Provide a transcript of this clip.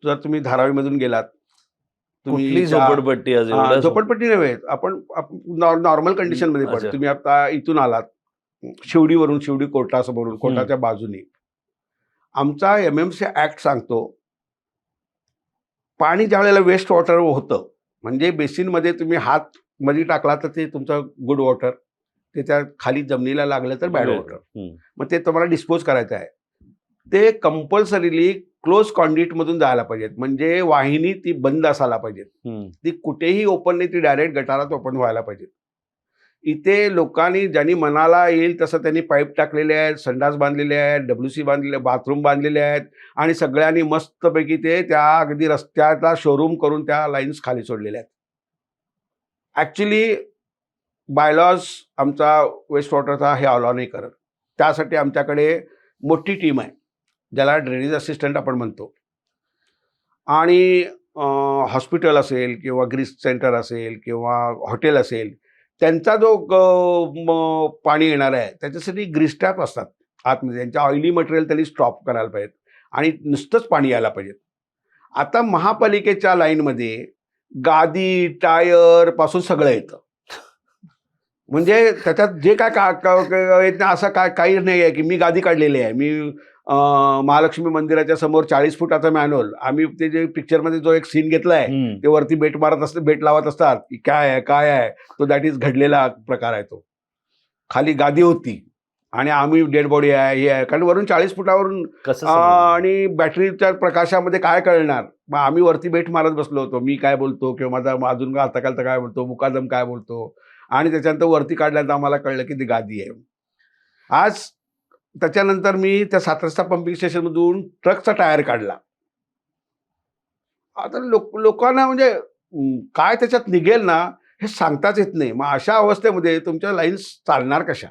जर तुम्ही धारावीमधून गेलात, कुठली झोपडपट्टी झोपडपट्टी नव्हे, आपण नॉर्मल कंडिशनमध्ये पण तुम्ही आता इथून आलात शिवडीवरून, शिवडी कोर्टासमोरून, कोर्टाच्या बाजूने, आमचा MMC ऍक्ट सांगतो पाणी ज्या वेळेला वेस्ट वॉटर होतं, म्हणजे बेसिनमध्ये तुम्ही हात मध्ये टाकला तर ते तुमचं गुड वॉटर, ते त्या खाली जमिनीला लागलं तर बॅड वॉटर, मग ते तुम्हाला डिस्पोज करायचं आहे. ते कंपल्सरीली क्लोज कॉन्ड्युइटमधून जायला पाहिजेत, म्हणजे वाहिनी ती बंद असायला पाहिजेत, ती कुठेही ओपन नाही, ती डायरेक्ट गटारात ओपन व्हायला पाहिजे. इथे लोकांनी ज्यांनी मनाला येईल तसं त्यांनी पाईप टाकलेले आहेत, संडास बांधलेले आहेत, WC बांधलेले, बाथरूम बांधलेले आहेत आणि सगळ्यांनी मस्तपैकी ते त्या अगदी रस्त्याला शोरूम करून त्या लाईन्स खाली सोडलेल्या आहेत. ॲक्च्युली बायलॉज आमचा वेस्ट वॉटरचा हे अलाव नाही करत. त्यासाठी आमच्याकडे मोठी टीम आहे, ज्याला ड्रेनेज असिस्टंट आपण म्हणतो. आणि हॉस्पिटल असेल किंवा ग्रीस सेंटर असेल किंवा हॉटेल असेल, त्यांचा जो पाणी येणार आहे त्याच्यासाठी ग्रीस ट्रॅप असतात आतमध्ये, त्यांच्या ऑइली मटेरियल त्यांनी स्टॉप करायला पाहिजेत आणि नुसतंच पाणी यायला पाहिजे. आता महापालिकेच्या लाईनमध्ये गादी, टायर पासून सगळं येतं, म्हणजे त्याच्यात जे काय असं काही नाही आहे की मी गादी काढलेली आहे. मी महालक्ष्मी मंदिराच्या समोर 40 फुटाचा मॅन्युअल, आम्ही ते जे पिक्चरमध्ये जो एक सीन घेतला आहे ते वरती बेट मारत असते, बेट लावत असतात की काय आहे काय आहे, तो दॅट इज घडलेला प्रकार आहे. तो खाली गादी होती आणि आम्ही डेड बॉडी आहे हे आहे, कारण वरून 40 फुटावरून आणि बॅटरीच्या प्रकाशामध्ये काय कळणार. मग आम्ही वरती बेट मारत बसलो होतो, मी काय बोलतो किंवा माझा अजून आता काय बोलतो, मुकादम काय बोलतो, आणि त्याच्यानंतर वरती काढल्यानंतर आम्हाला कळलं की ती गादी आहे. आज त्याच्यानंतर मी त्या 7 रस्ता पंपिंग स्टेशनमधून ट्रकचा टायर काढला. आता लोकांना म्हणजे काय त्याच्यात निघेल ना हे सांगताच येत नाही. मग अशा अवस्थेमध्ये तुमच्या लाईन्स चालणार कशा?